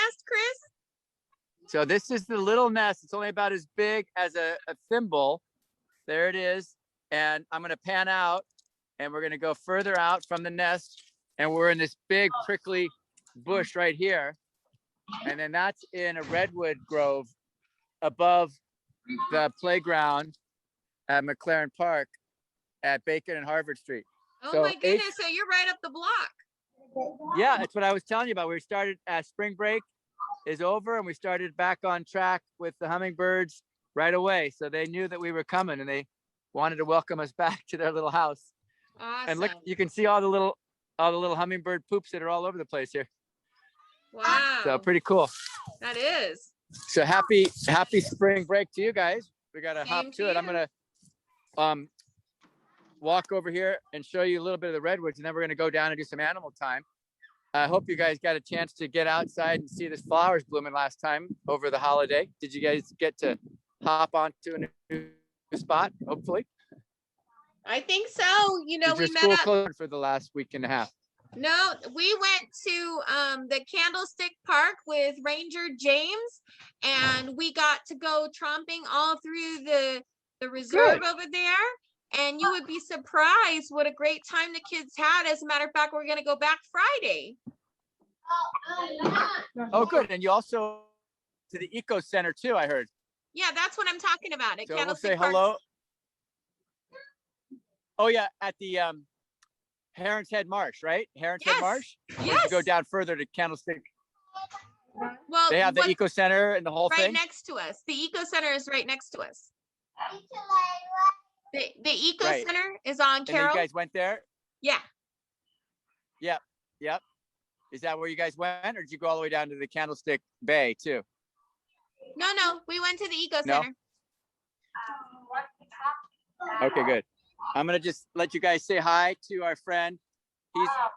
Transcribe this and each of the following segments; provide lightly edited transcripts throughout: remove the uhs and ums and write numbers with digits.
nest, Chris? So this is the little nest. It's only about as big as a thimble. There it is. And I'm going to pan out, and we're going to go further out from the nest. And we're in this big prickly bush right here. And then that's in a redwood grove above the playground at Maclaren Park at Bacon and Harvard Street. Oh, so my goodness. So you're right up the block. Yeah, that's what I was telling you about. We started at spring break is over, and we started back on track with the hummingbirds right away. So they knew that we were coming, and they wanted to welcome us back to their little house. Awesome. And look, you can see all the little hummingbird poops that are all over the place here. Wow. So pretty cool. That is. So happy spring break to you guys. We got to hop to it. I'm going to walk over here and show you a little bit of the redwoods, and then we're going to go down and do some animal time. I hope you guys got a chance to get outside and see the flowers blooming last time over the holiday. Did you guys get to hop onto a new spot, hopefully? I think so. You know, we met up for the last week and a half. No, we went to the Candlestick Park with Ranger James, and we got to go tromping all through the reserve over there. And you would be surprised what a great time the kids had. As a matter of fact, we're going to go back Friday. Oh, good. And you also to the Eco Center too, I heard. Yeah, that's what I'm talking about. At so Candlestick we'll say Park. Hello. Oh yeah, at the Heron's Head Marsh, right? Heron's Head Marsh? Yes. You go down further to Candlestick. Well, they have the Eco Center and the whole right thing? Right next to us. The Eco Center is right next to us. The Eco Center is on Carroll. And you guys went there? Yeah. Yep. Is that where you guys went, or did you go all the way down to the Candlestick Bay too? No, we went to the Eco Center. Okay, good. I'm gonna just let you guys say hi to our friend.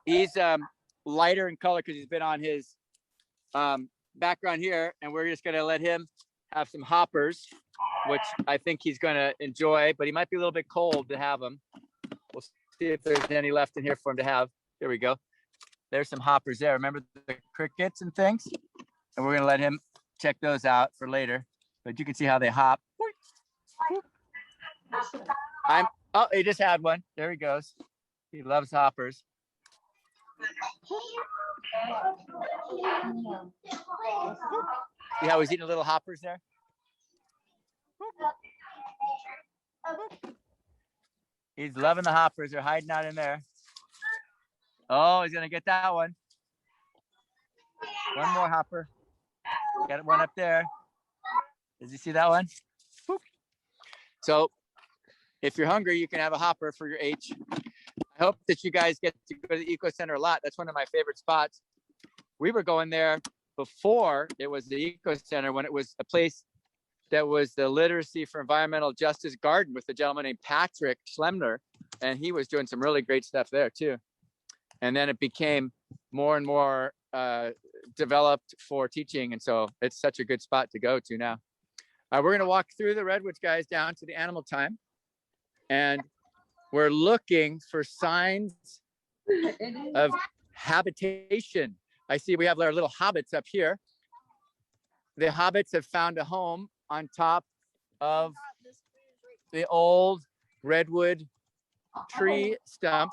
He's lighter in color because he's been on his background here, and we're just gonna let him have some hoppers, which I think he's gonna enjoy, but he might be a little bit cold to have them. We'll see if there's any left in here for him to have. Here we go. There's some hoppers there. Remember the crickets and things? And we're gonna let him check those out for later. But you can see how they hop. Oh, he just had one. There he goes. He loves hoppers. See how he's eating little hoppers there? He's loving the hoppers. They're hiding out in there. Oh, he's gonna get that one. One more hopper. Got one up there. Did you see that one? Boop. So if you're hungry, you can have a hopper for your H. I hope that you guys get to go to the Eco Center a lot. That's one of my favorite spots. We were going there before it was the Eco Center, when it was a place that was the Literacy for Environmental Justice Garden with a gentleman named Patrick Schlemmer. And he was doing some really great stuff there too. And then it became more and more developed for teaching. And so it's such a good spot to go to now. We're going to walk through the redwoods, guys, down to the animal time. And we're looking for signs of habitation. I see we have our little hobbits up here. The hobbits have found a home on top of the old redwood tree stump.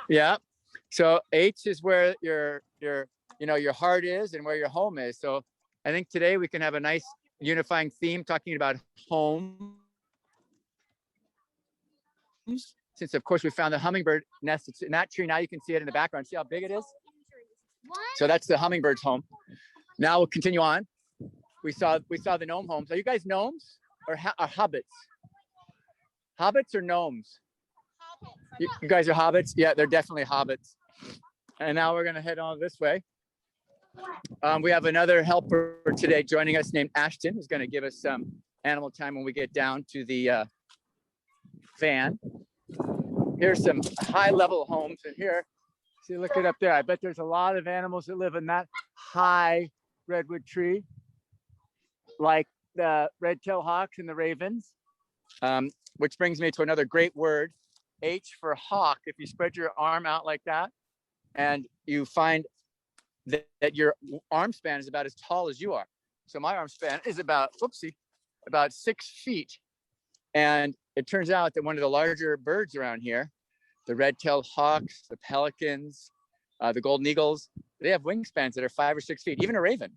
Yeah. So H is where your heart is and where your home is. So I think today we can have a nice unifying theme talking about home. Since of course we found the hummingbird nest. It's in that tree. Now you can see it in the background. See how big it is? So that's the hummingbird's home. Now we'll continue on. We saw the gnome homes. Are you guys gnomes or hobbits? Hobbits or gnomes? You guys are hobbits? Yeah, they're definitely hobbits. And now we're gonna head on this way. We have another helper today joining us named Ashton, who's gonna give us some animal time when we get down to the van. Here's some high level homes in here. See, look it up there. I bet there's a lot of animals that live in that high redwood tree, like the red-tailed hawks and the ravens, which brings me to another great word, H for hawk. If you spread your arm out like that and you find that your arm span is about as tall as you are. So my arm span is about 6 feet. And it turns out that one of the larger birds around here, the red-tailed hawks, the pelicans, the golden eagles, they have wingspans that are 5 or 6 feet, even a raven.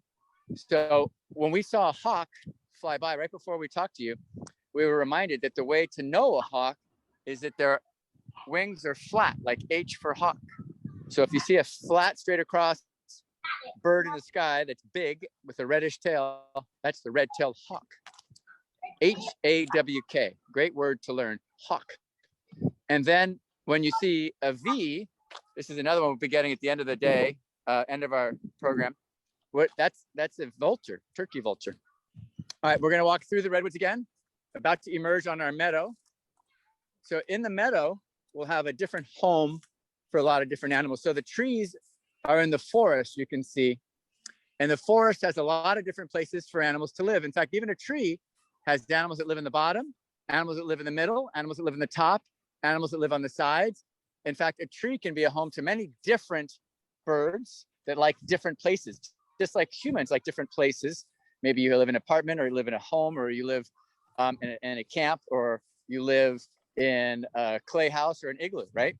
So when we saw a hawk fly by right before we talked to you, we were reminded that the way to know a hawk is that their wings are flat, like H for hawk. So if you see a flat, straight across bird in the sky that's big with a reddish tail, that's the red-tailed hawk. H-A-W-K, great word to learn, hawk. And then when you see a V, this is another one we'll be getting at the end of the day, end of our program. That's a vulture, turkey vulture. All right, we're gonna walk through the redwoods again, about to emerge on our meadow. So in the meadow, we'll have a different home for a lot of different animals. So the trees are in the forest, you can see. And the forest has a lot of different places for animals to live. In fact, even a tree has animals that live in the bottom, animals that live in the middle, animals that live in the top, animals that live on the sides. In fact, a tree can be a home to many different birds that like different places, just like humans like different places. Maybe you live in an apartment, or you live in a home, or you live in a camp, or you live in a clay house or an igloo, right?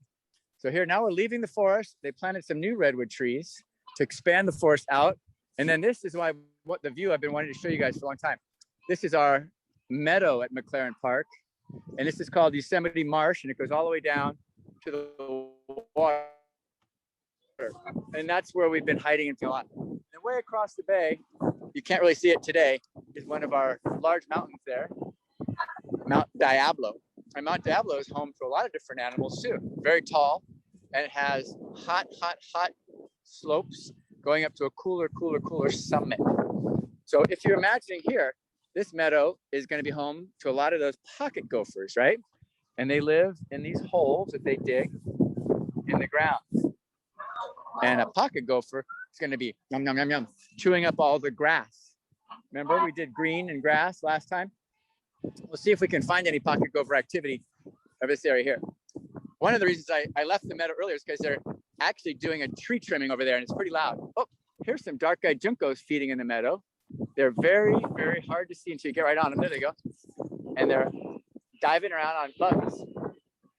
So here, now we're leaving the forest. They planted some new redwood trees to expand the forest out. And then this is what the view I've been wanting to show you guys for a long time. This is our meadow at Maclaren Park. And this is called Yosemite Marsh, and it goes all the way down to the water. And that's where we've been hiding until a lot. And way across the bay, you can't really see it today, is one of our large mountains there, Mount Diablo. And Mount Diablo is home to a lot of different animals too. Very tall, and it has hot slopes going up to a cooler summit. So if you're imagining here, this meadow is going to be home to a lot of those pocket gophers, right? And they live in these holes that they dig in the ground. And a pocket gopher is going to be yum, yum, yum, yum, chewing up all the grass. Remember we did green and grass last time? We'll see if we can find any pocket gopher activity of this area here. One of the reasons I left the meadow earlier is because they're actually doing a tree trimming over there, and it's pretty loud. Oh, here's some dark-eyed juncos feeding in the meadow. They're very, very hard to see until you get right on them. There they go. And they're diving around on bugs.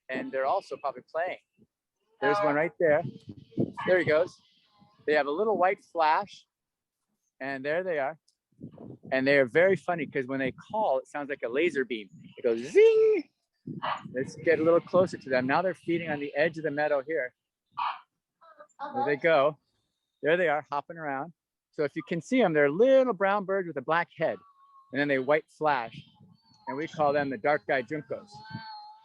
And they're also probably playing. There's one right there. There he goes. They have a little white flash. And there they are. And they are very funny because when they call, it sounds like a laser beam. It goes zing. Let's get a little closer to them. Now they're feeding on the edge of the meadow here. There they go. There they are, hopping around. So if you can see them, they're little brown birds with a black head. And then they white flash. And we call them the dark-eyed juncos.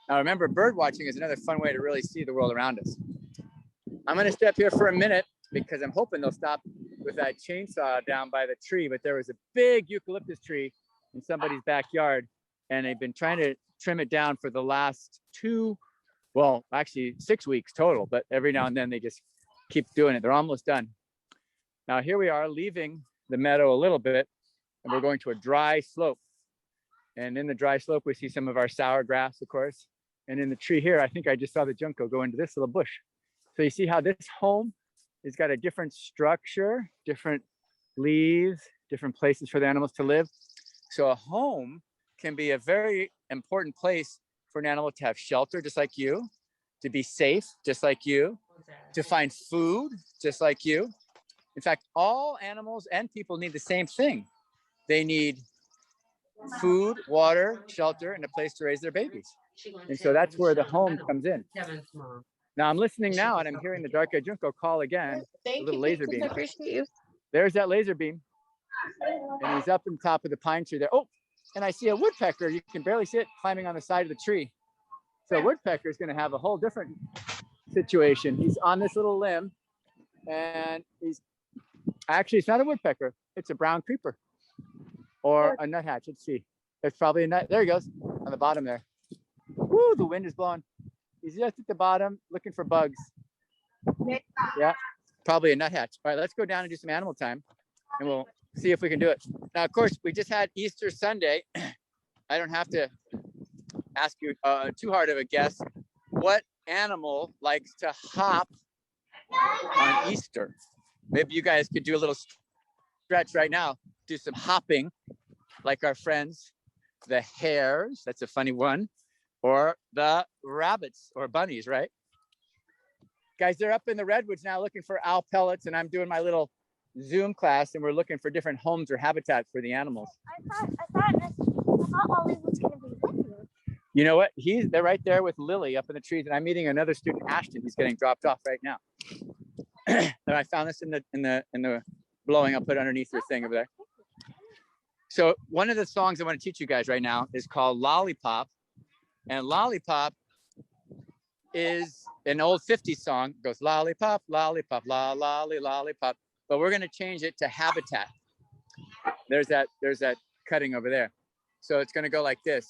Now remember, bird watching is another fun way to really see the world around us. I'm going to step here for a minute because I'm hoping they'll stop with that chainsaw down by the tree. But there was a big eucalyptus tree in somebody's backyard, and they've been trying to trim it down for the last 6 weeks total. But every now and then they just keep doing it. They're almost done. Now here we are leaving the meadow a little bit, and we're going to a dry slope. And in the dry slope, we see some of our sour grass, of course. And in the tree here, I think I just saw the junco go into this little bush. So you see how this home has got a different structure, different leaves, different places for the animals to live. So a home can be a very important place for an animal to have shelter, just like you, to be safe, just like you, to find food, just like you. In fact, all animals and people need the same thing. They need food, water, shelter, and a place to raise their babies. And so that's where the home comes in. Now I'm listening now, and I'm hearing the dark-eyed junco call again. Thank little you. laser beam. I appreciate you. There's that laser beam. And he's up on top of the pine tree there. Oh, and I see a woodpecker. You can barely see it climbing on the side of the tree. So a woodpecker is going to have a whole different situation. He's on this little limb, and it's not a woodpecker. It's a brown creeper or a nuthatch. Let's see. It's probably a nut. There he goes on the bottom there. Woo, the wind is blowing. He's just at the bottom looking for bugs. Yeah, probably a nuthatch. All right, let's go down and do some animal time, and we'll see if we can do it. Now, of course, we just had Easter Sunday. I don't have to ask you too hard of a guess. What animal likes to hop on Easter? Maybe you guys could do a little stretch right now, do some hopping like our friends, the hares, that's a funny one, or the rabbits or bunnies, right? Guys, they're up in the redwoods now looking for owl pellets, and I'm doing my little Zoom class, and we're looking for different homes or habitats for the animals. I thought Ollie was going to be with you. You know what? They're right there with Lily up in the trees, and I'm meeting another student, Ashton. He's getting dropped off right now. And I found this in the blowing. I'll put it underneath your thing over there. So one of the songs I want to teach you guys right now is called Lollipop, and Lollipop is an old 50s song. It goes lollipop, lollipop, la lolly, lollipop. But we're going to change it to habitat. There's that cutting over there. So it's going to go like this.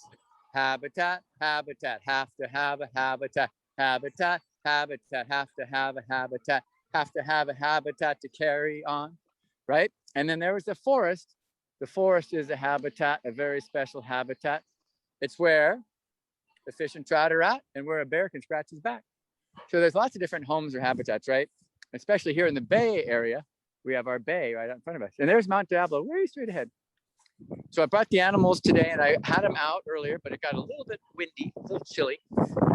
Habitat, habitat, have to have a habitat. Habitat, habitat, have to have a habitat. Have to have a habitat to carry on, right? And then there was the forest. The forest is a habitat, a very special habitat. It's where the fish and trout are at and where a bear can scratch his back. So there's lots of different homes or habitats, right? Especially here in the Bay Area, we have our bay right out in front of us. And there's Mount Diablo, way straight ahead. So I brought the animals today, and I had them out earlier, but it got a little bit windy, a little chilly.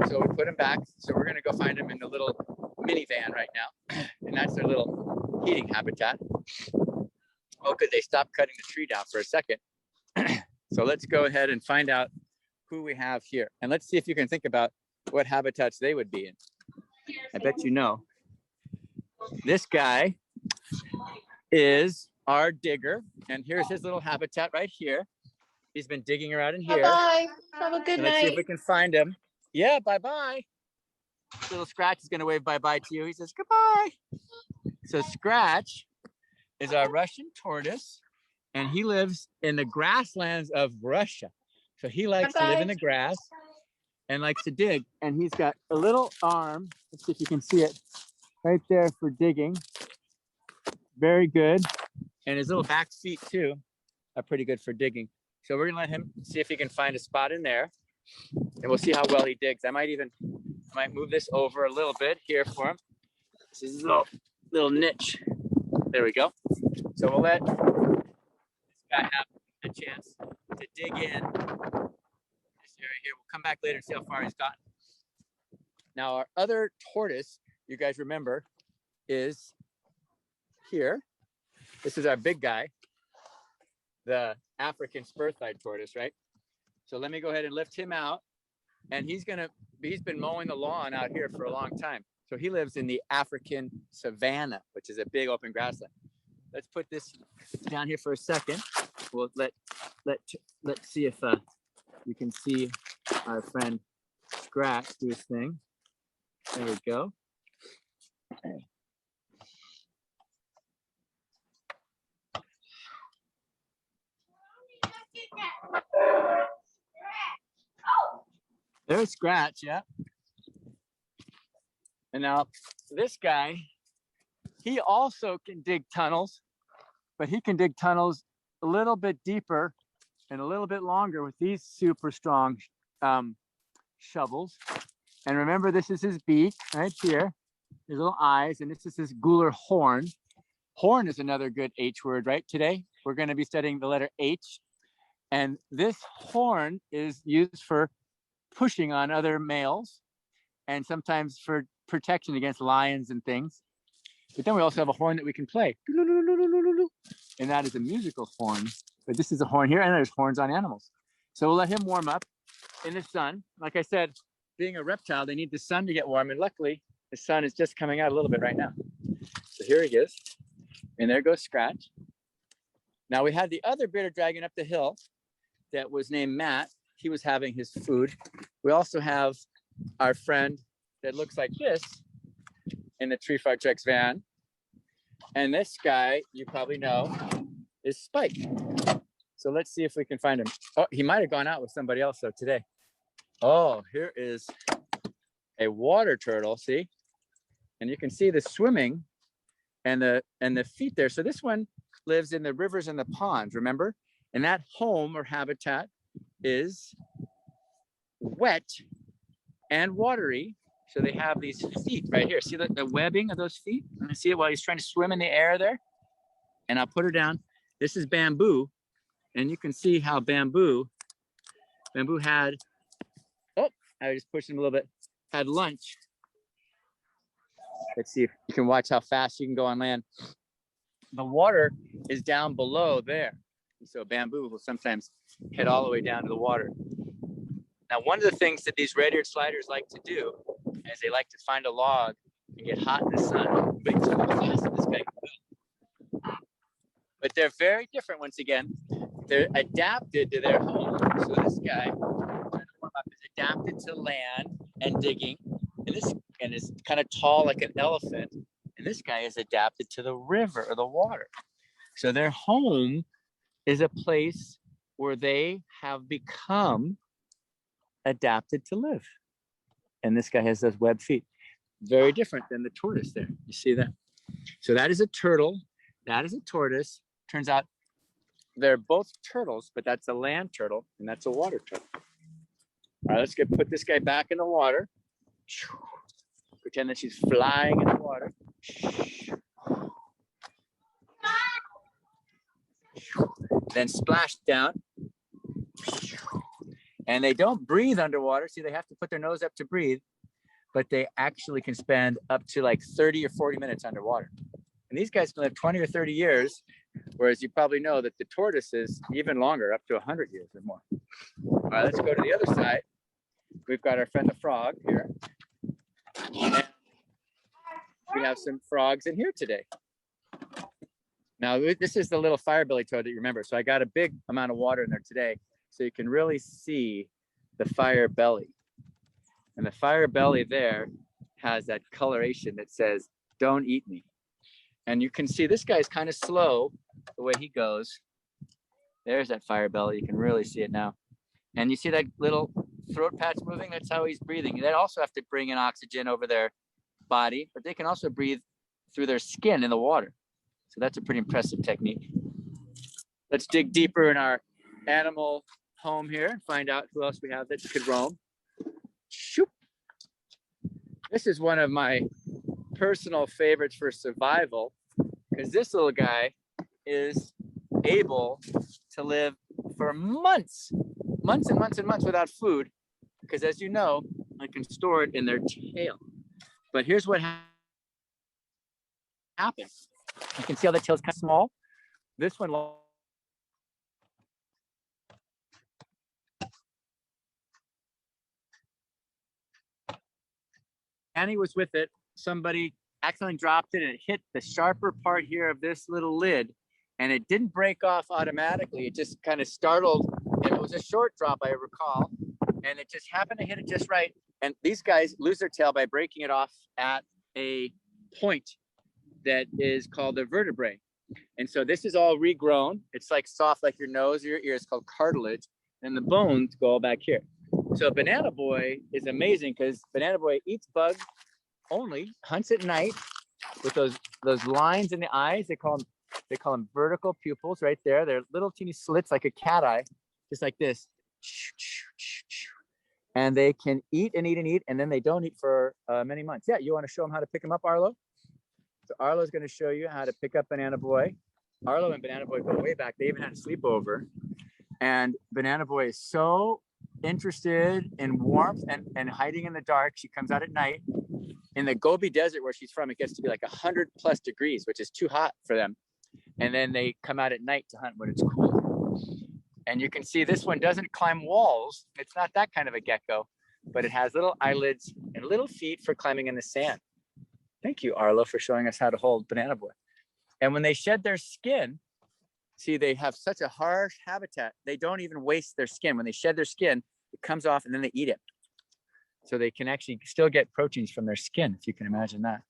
So we put them back. So we're gonna go find them in the little minivan right now. And that's their little heating habitat. Oh, good, they stopped cutting the tree down for a second. So let's go ahead and find out who we have here. And let's see if you can think about what habitats they would be in. I bet you know. This guy is our digger, and here's his little habitat right here. He's been digging around in here. Bye-bye. Have a good Let's see if night. we can find him. Yeah, bye-bye. Little Scratch is gonna wave bye-bye to you. He says goodbye. So Scratch is our Russian tortoise, and he lives in the grasslands of Russia. So he likes to live in the grass and likes to dig. And he's got a little arm. Let's see if you can see it right there for digging. Very good. And his little back feet too are pretty good for digging. So we're gonna let him see if he can find a spot in there, and we'll see how well he digs. I might move this over a little bit here for him. This is his little niche. There we go. So we'll let this guy have a chance to dig in this area here. We'll come back later and see how far he's gotten. Now our other tortoise, you guys remember, is here. This is our big guy, the African spur-thighed tortoise, right? So let me go ahead and lift him out. And he's been mowing the lawn out here for a long time. So he lives in the African savanna, which is a big open grassland. Let's put this down here for a second. We'll let's see if you can see our friend Scratch do his thing. There we go. There's Scratch, yeah. And now this guy, he also can dig tunnels, but he can dig tunnels a little bit deeper and a little bit longer with these super strong shovels. And remember, this is his beak right here, his little eyes, and this is his gular horn. Horn is another good H word, right? Today, we're going to be studying the letter H. And this horn is used for pushing on other males and sometimes for protection against lions and things. But then we also have a horn that we can play. And that is a musical horn. But this is a horn here, and there's horns on animals. So we'll let him warm up in the sun. Like I said, being a reptile, they need the sun to get warm. And luckily, the sun is just coming out a little bit right now. So here he is. And there goes Scratch. Now we had the other bearded dragon up the hill that was named Matt. He was having his food. We also have our friend that looks like this in the Tree Fart Treks van. And this guy, you probably know, is Spike. So let's see if we can find him. Oh, he might have gone out with somebody else though today. Oh, here is a water turtle, see? And you can see the swimming and the feet there. So this one lives in the rivers and the ponds, remember? And that home or habitat is wet and watery. So they have these feet right here. See the webbing of those feet? And I see it while he's trying to swim in the air there. And I'll put her down. This is bamboo. And you can see how bamboo had, oh, I just pushed him a little bit, had lunch. Let's see if you can watch how fast you can go on land. The water is down below there. And so bamboo will sometimes head all the way down to the water. Now, one of the things that these red-eared sliders like to do is they like to find a log and get hot in the sun. But it's so fast that this guy can go. But they're very different once again. They're adapted to their home. So this guy is adapted to land and digging. And is kind of tall like an elephant. And this guy is adapted to the river or the water. So their home is a place where they have become adapted to live. And this guy has those webbed feet. Very different than the tortoise there. You see that? So that is a turtle. That is a tortoise. Turns out they're both turtles, but that's a land turtle and that's a water turtle. All right, let's put this guy back in the water. Pretend that she's flying in the water. Then splash down. And they don't breathe underwater. See, they have to put their nose up to breathe, but they actually can spend up to like 30 or 40 minutes underwater. And these guys can live 20 or 30 years, whereas you probably know that the tortoise is even longer, up to 100 years or more. All right, let's go to the other side. We've got our friend the frog here. And we have some frogs in here today. Now, this is the little fire-belly toad that you remember. So I got a big amount of water in there today, so you can really see the fire belly. And the fire belly there has that coloration that says, don't eat me. And you can see this guy's kind of slow the way he goes. There's that fire belly. You can really see it now. And you see that little throat patch moving? That's how he's breathing. They also have to bring in oxygen over their body, but they can also breathe through their skin in the water. So that's a pretty impressive technique. Let's dig deeper in our animal home here and find out who else we have that could roam. Shoop. This is one of my personal favorites for survival, because this little guy is able to live for months and months and months without food, because as you know, I can store it in their tail. But here's what happens. You can see how the tail's kind of small. This one, Annie was with it. Somebody accidentally dropped it and it hit the sharper part here of this little lid, and it didn't break off automatically. It just kind of startled, and it was a short drop, I recall, and it just happened to hit it just right. And these guys lose their tail by breaking it off at a point that is called the vertebrae. And so this is all regrown. It's like soft, like your nose or your ear. It's called cartilage, and the bones go all back here. So Banana Boy is amazing because Banana Boy eats bugs only, hunts at night with those lines in the eyes. They call them vertical pupils right there. They're little teeny slits like a cat eye, just like this. And they can eat and eat and eat, and then they don't eat for many months. Yeah, you want to show them how to pick them up, Arlo? So Arlo's going to show you how to pick up Banana Boy. Arlo and Banana Boy go way back. They even had a sleepover. And Banana Boy is so interested in warmth and hiding in the dark. She comes out at night. In the Gobi Desert where she's from, it gets to be like 100+ degrees, which is too hot for them. And then they come out at night to hunt when it's cool. And you can see this one doesn't climb walls. It's not that kind of a gecko, but it has little eyelids and little feet for climbing in the sand. Thank you, Arlo, for showing us how to hold Banana Boy. And when they shed their skin, see, they have such a harsh habitat. They don't even waste their skin. When they shed their skin, it comes off and then they eat it. So they can actually still get proteins from their skin, if you can imagine that.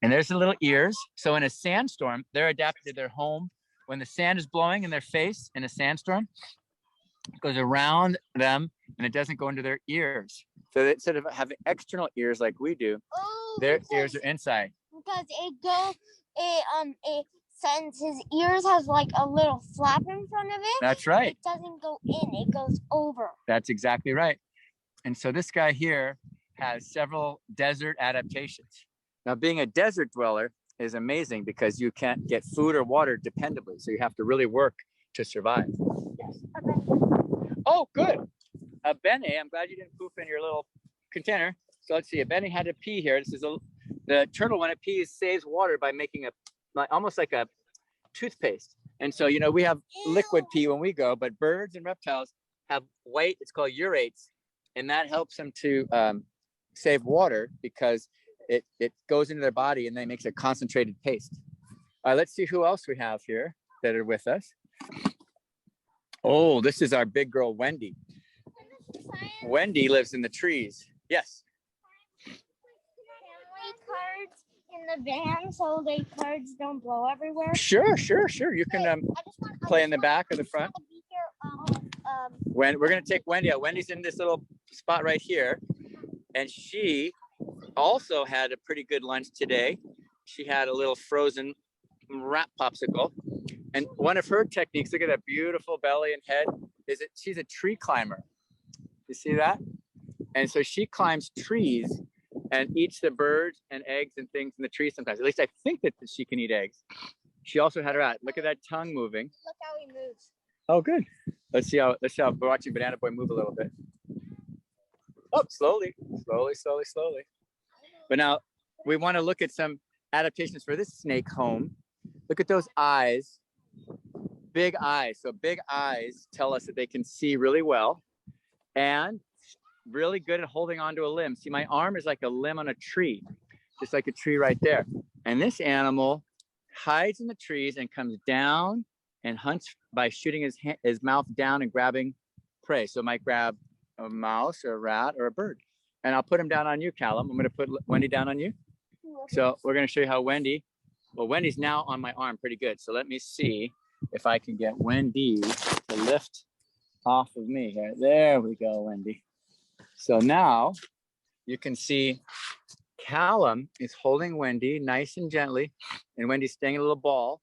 And there's the little ears. So in a sandstorm, they're adapted to their home. When the sand is blowing in their face in a sandstorm, it goes around them and it doesn't go into their ears. So instead of having external ears like we do, their ears are inside. Because since his ears has like a little flap in front of it. That's right. It doesn't go in, it goes over. That's exactly right. And so this guy here has several desert adaptations. Now, being a desert dweller is amazing because you can't get food or water dependably. So you have to really work to survive. Yes. Okay. Oh, good. Benny, I'm glad you didn't poop in your little container. So let's see. Benny had to pee here. This is the turtle, when it pees, saves water by making almost like a toothpaste. And so, you know, we have liquid pee when we go, but birds and reptiles have white, it's called urates. And that helps them to save water because it goes into their body and then makes a concentrated paste. Let's see who else we have here that are with us. Oh, this is our big girl, Wendy. Wendy lives in the trees. Yes. Cards in the van so the cards don't blow everywhere. Sure. You can play in the back or the front. When we're gonna take Wendy out. Wendy's in this little spot right here, and she also had a pretty good lunch today. She had a little frozen wrap popsicle, and one of her techniques, look at that beautiful belly and head, is that she's a tree climber. You see that? And so she climbs trees and eats the birds and eggs and things in the tree sometimes. At least I think that she can eat eggs. She also had her rat. Look at that tongue moving. Look how he moves. Oh, good. Let's see how we're watching Banana Boy move a little bit. Oh, slowly. But now we want to look at some adaptations for this snake home. Look at those eyes. Big eyes. So big eyes tell us that they can see really well and really good at holding onto a limb. See, my arm is like a limb on a tree, just like a tree right there. And this animal hides in the trees and comes down and hunts by shooting his mouth down and grabbing prey. So it might grab a mouse or a rat or a bird. And I'll put him down on you, Callum. I'm going to put Wendy down on you. So we're going to show you how Wendy's now on my arm pretty good. So let me see if I can get Wendy to lift off of me here. There we go, Wendy. So now you can see Callum is holding Wendy nice and gently, and Wendy's staying in a little ball.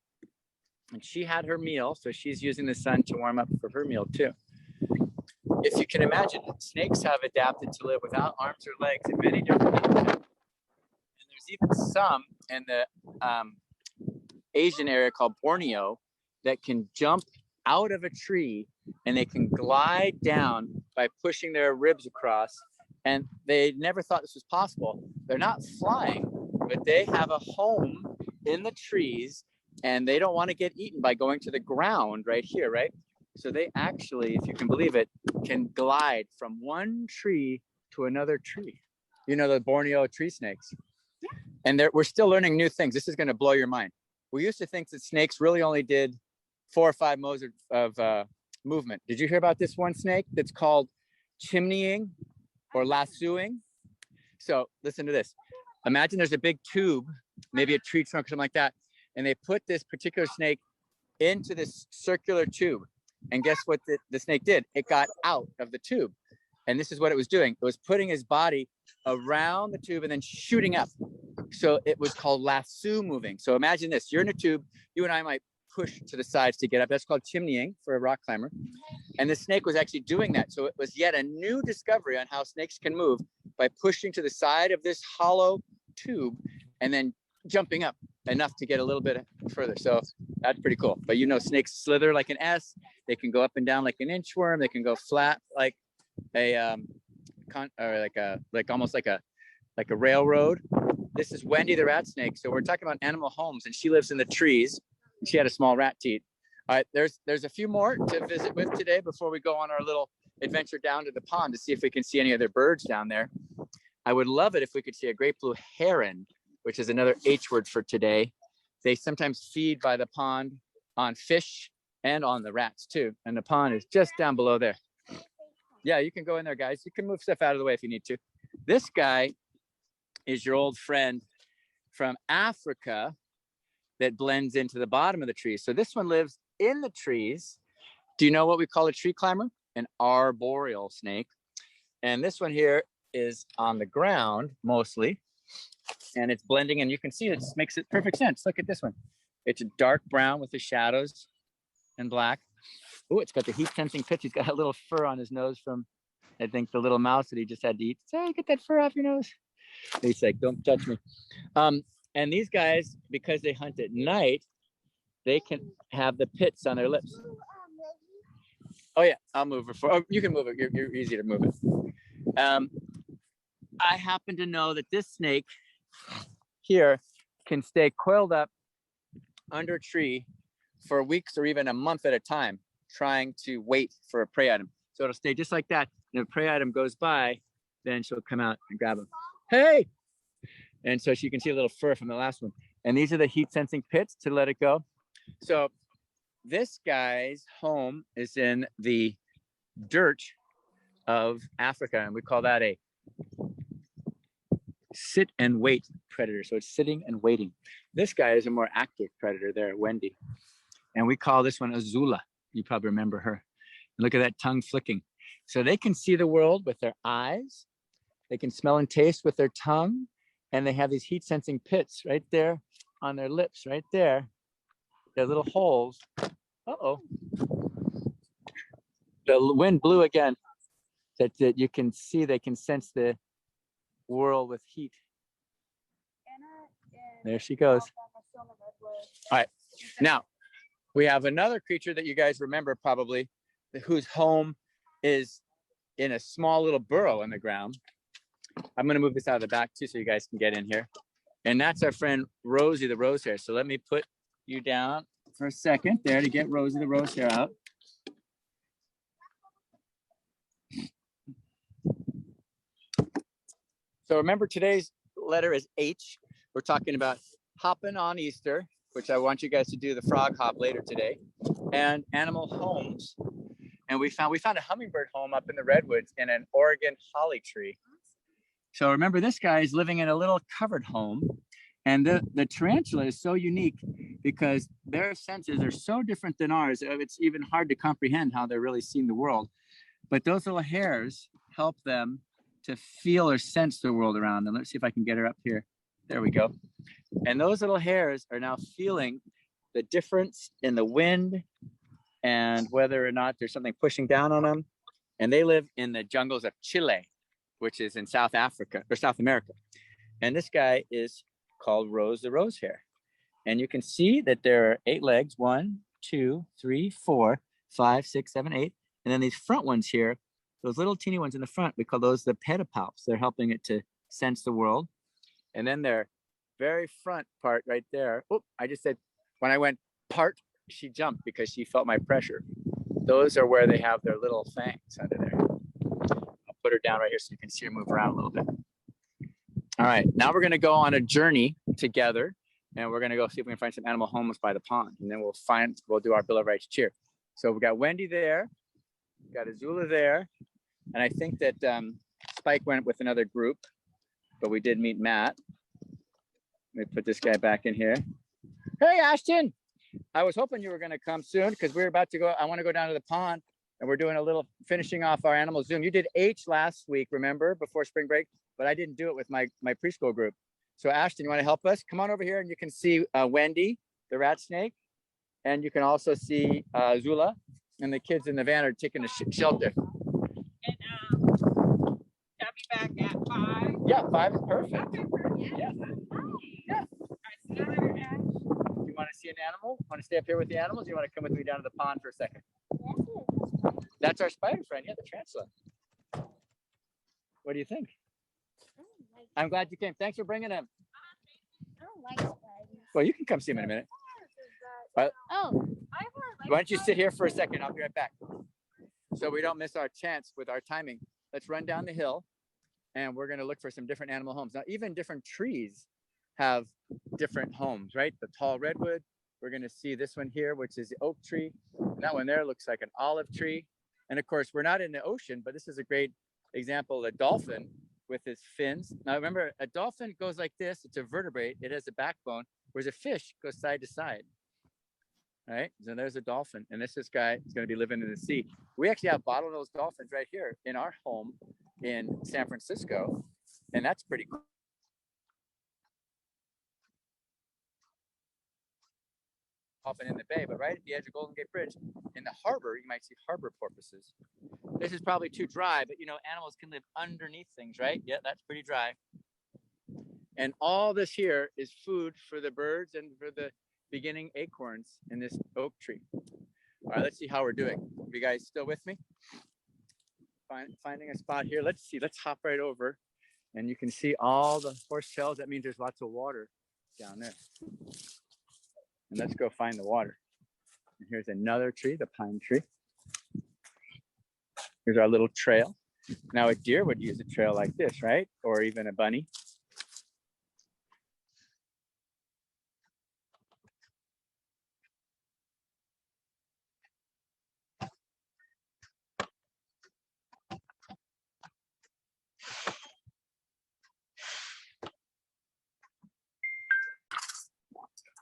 And she had her meal, so she's using the sun to warm up for her meal too. If you can imagine, snakes have adapted to live without arms or legs in many different habitats. And there's even some in the Asian area called Borneo that can jump out of a tree and they can glide down by pushing their ribs across. And they never thought this was possible. They're not flying, but they have a home in the trees and they don't want to get eaten by going to the ground right here, right? So they actually, if you can believe it, can glide from one tree to another tree. You know, the Borneo tree snakes. And we're still learning new things. This is going to blow your mind. We used to think that snakes really only did 4 or 5 modes of movement. Did you hear about this one snake that's called chimneying or lassoing? So listen to this. Imagine there's a big tube, maybe a tree trunk or something like that, and they put this particular snake into this circular tube. And guess what the snake did? It got out of the tube. And this is what it was doing. It was putting his body around the tube and then shooting up. So it was called lasso moving. So imagine this. You're in a tube. You and I might push to the sides to get up. That's called chimneying for a rock climber. And the snake was actually doing that. So it was yet a new discovery on how snakes can move by pushing to the side of this hollow tube and then jumping up enough to get a little bit further. So that's pretty cool. But you know, snakes slither like an S. They can go up and down like an inchworm. They can go flat like almost like a railroad. This is Wendy the rat snake. So we're talking about animal homes, and she lives in the trees. She had a small rat teat. All right, there's a few more to visit with today before we go on our little adventure down to the pond to see if we can see any other birds down there. I would love it if we could see a great blue heron, which is another H word for today. They sometimes feed by the pond on fish and on the rats too. And the pond is just down below there. Yeah, you can go in there, guys. You can move stuff out of the way if you need to. This guy is your old friend from Africa that blends into the bottom of the trees. So this one lives in the trees. Do you know what we call a tree climber? An arboreal snake. And this one here is on the ground mostly. And it's blending, and you can see it makes it perfect sense. Look at this one. It's a dark brown with the shadows and black. Oh, it's got the heat sensing pitch. He's got a little fur on his nose from I think the little mouse that he just had to eat. Say, get that fur off your nose. He's like, don't touch me. And these guys, because they hunt at night, they can have the pits on their lips. Oh yeah, I'll move it for. Oh, you can move it. You're easy to move it. I happen to know that this snake here can stay coiled up under a tree for weeks or even a month at a time, trying to wait for a prey item. So it'll stay just like that. And if a prey item goes by, then she'll come out and grab him. Hey! And so she can see a little fur from the last one. And these are the heat sensing pits to let it go. So this guy's home is in the dirt of Africa, and we call that a sit and wait predator. So it's sitting and waiting. This guy is a more active predator there, Wendy. And we call this one Azula. You probably remember her. Look at that tongue flicking. So they can see the world with their eyes. They can smell and taste with their tongue. And they have these heat sensing pits right there on their lips, right there. They're little holes. Uh-oh. The wind blew again. That you can see, they can sense the world with heat. There she goes. All right. Now, we have another creature that you guys remember probably, whose home is in a small little burrow in the ground. I'm going to move this out of the back too so you guys can get in here. And that's our friend Rosie the Rosehair. So let me put you down for a second there to get Rosie the Rosehair out. So remember, today's letter is H. We're talking about hopping on Easter, which I want you guys to do the frog hop later today, and animal homes. And we found a hummingbird home up in the redwoods in an Oregon holly tree. So remember, this guy is living in a little covered home, and the tarantula is so unique because their senses are so different than ours. It's even hard to comprehend how they're really seeing the world. But those little hairs help them to feel or sense the world around them. Let's see if I can get her up here. There we go. And those little hairs are now feeling the difference in the wind and whether or not there's something pushing down on them. And they live in the jungles of Chile, which is in South Africa or South America. And this guy is called Rose the Rosehair. And you can see that there are 8 legs, 1, 2, 3, 4, 5, 6, 7, 8. And then these front ones here, those little teeny ones in the front, we call those the pedipalps. They're helping it to sense the world. And then their very front part right there. Oh, I just said, when I went part, she jumped because she felt my pressure. Those are where they have their little fangs under there. I'll put her down right here so you can see her move around a little bit. All right, now we're gonna go on a journey together, and we're gonna go see if we can find some animal homes by the pond, and then we'll do our Bill of Rights cheer. So we got Wendy there, we got Azula there, and I think that Spike went with another group, but we did meet Matt. Let me put this guy back in here. Hey, Ashton. I was hoping you were going to come soon because we're about to go. I want to go down to the pond, and we're doing a little finishing off our animal Zoom. You did H last week, remember, before spring break, but I didn't do it with my preschool group. So Ashton, you want to help us? Come on over here and you can see Wendy, the rat snake. And you can also see Zula, and the kids in the van are taking a shelter. And I'll be back at 5. Yeah, 5 is perfect. Okay, perfect. Yeah. Yeah. All right, see you later, Ash. You want to see an animal? Want to stay up here with the animals? Or you want to come with me down to the pond for a second? That's our spider friend. Yeah, the tarantula. What do you think? I'm glad you came. Thanks for bringing him. I don't like spiders. Well, you can come see him in a minute. Oh. Why don't you sit here for a second? I'll be right back. So we don't miss our chance with our timing. Let's run down the hill, and we're going to look for some different animal homes. Now, even different trees have different homes, right? The tall redwood. We're going to see this one here, which is the oak tree. And that one there looks like an olive tree. And of course, we're not in the ocean, but this is a great example of a dolphin with his fins. Now, remember, a dolphin goes like this. It's a vertebrate. It has a backbone, whereas a fish goes side to side. All right, so there's a dolphin, and this guy is going to be living in the sea. We actually have bottlenose dolphins right here in our home in San Francisco, and that's pretty cool. Dolphin in the bay, but right at the edge of Golden Gate Bridge in the harbor, you might see harbor porpoises. This is probably too dry, but you know, animals can live underneath things, right? Yeah, that's pretty dry. And all this here is food for the birds and for the beginning acorns in this oak tree. All right, let's see how we're doing. Are you guys still with me? Finding a spot here. Let's see. Let's hop right over. And you can see all the horsetails. That means there's lots of water down there. And let's go find the water. And here's another tree, the pine tree. Here's our little trail. Now a deer would use a trail like this, right? Or even a bunny.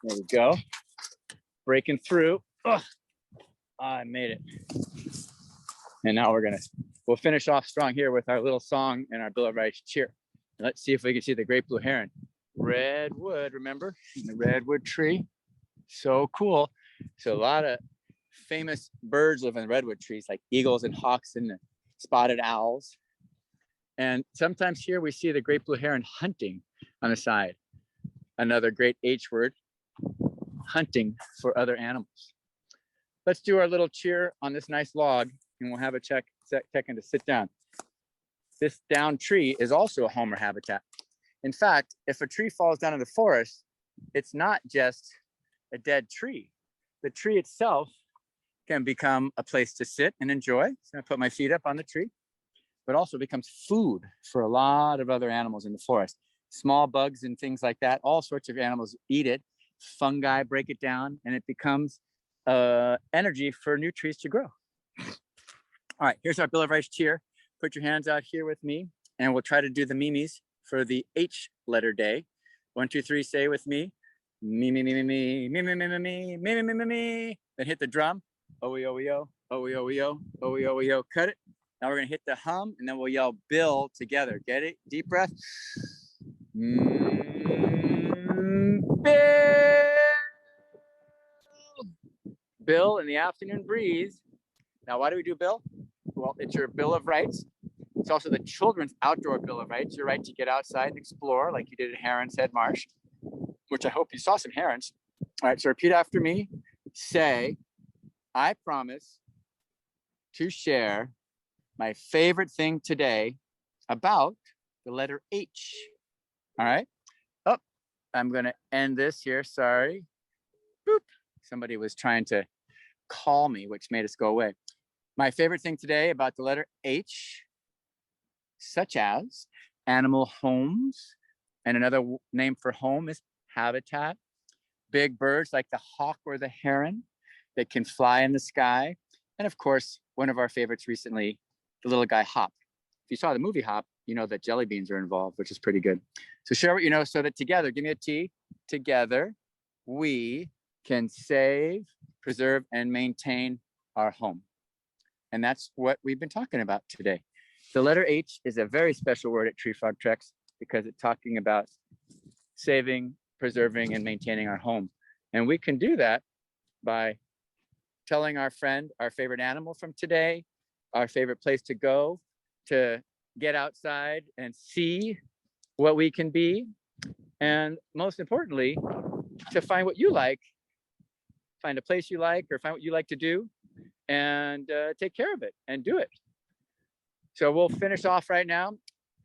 There we go. Breaking through. Oh, I made it. And now we'll finish off strong here with our little song and our Bill of Rights cheer. Let's see if we can see the great blue heron. Redwood, remember? The redwood tree. So cool. So a lot of famous birds live in redwood trees, like eagles and hawks and spotted owls. And sometimes here we see the great blue heron hunting on the side. Another great H word, hunting for other animals. Let's do our little cheer on this nice log, and we'll have a second to sit down. This downed tree is also a home or habitat. In fact, if a tree falls down in the forest, it's not just a dead tree. The tree itself can become a place to sit and enjoy. So I put my feet up on the tree, but also becomes food for a lot of other animals in the forest. Small bugs and things like that, all sorts of animals eat it. Fungi break it down, and it becomes energy for new trees to grow. All right, here's our Bill of Rights cheer. Put your hands out here with me, and we'll try to do the mimes for the H letter day. 1, 2, 3, say with me. Me, me, me, me, me, me, me, me, me, me, me, me, me, me. Then hit the drum. O-E-O-E-O, O-E-O-E-O, O-E-O-E-O. Cut it. Now we're gonna hit the hum, and then we'll yell Bill together. Get it? Deep breath. Bill! Bill in the afternoon breeze. Now, why do we do Bill? Well, it's your Bill of Rights. It's also the children's outdoor Bill of Rights, your right to get outside and explore like you did at Heron's Head Marsh, which I hope you saw some herons. All right, so repeat after me. Say, I promise to share my favorite thing today about the letter H. All right. Oh, I'm going to end this here. Sorry. Boop. Somebody was trying to call me, which made us go away. My favorite thing today about the letter H, such as animal homes, and another name for home is habitat. Big birds like the hawk or the heron that can fly in the sky. And of course, one of our favorites recently, the little guy Hop. If you saw the movie Hop, you know that jelly beans are involved, which is pretty good. So share what you know so that together, give me a T, together, we can save, preserve, and maintain our home. And that's what we've been talking about today. The letter H is a very special word at Tree Frog Treks because it's talking about saving, preserving, and maintaining our home. And we can do that by telling our friend our favorite animal from today, our favorite place to go to get outside and see what we can be. And most importantly, to find what you like, find a place you like, or find what you like to do, and take care of it and do it. So we'll finish off right now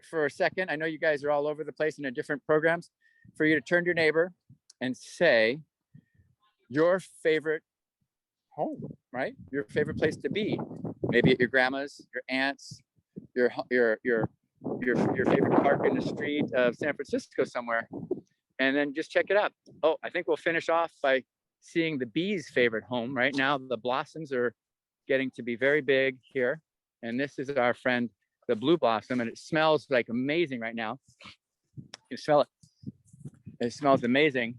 for a second. I know you guys are all over the place in the different programs. For you to turn to your neighbor and say your favorite home, right? Your favorite place to be. Maybe at your grandma's, your aunt's, your favorite park in the street of San Francisco somewhere. And then just check it out. Oh, I think we'll finish off by seeing the bees' favorite home. Right now, the blossoms are getting to be very big here. And this is our friend, the blue blossom, and it smells like amazing right now. You smell it. It smells amazing.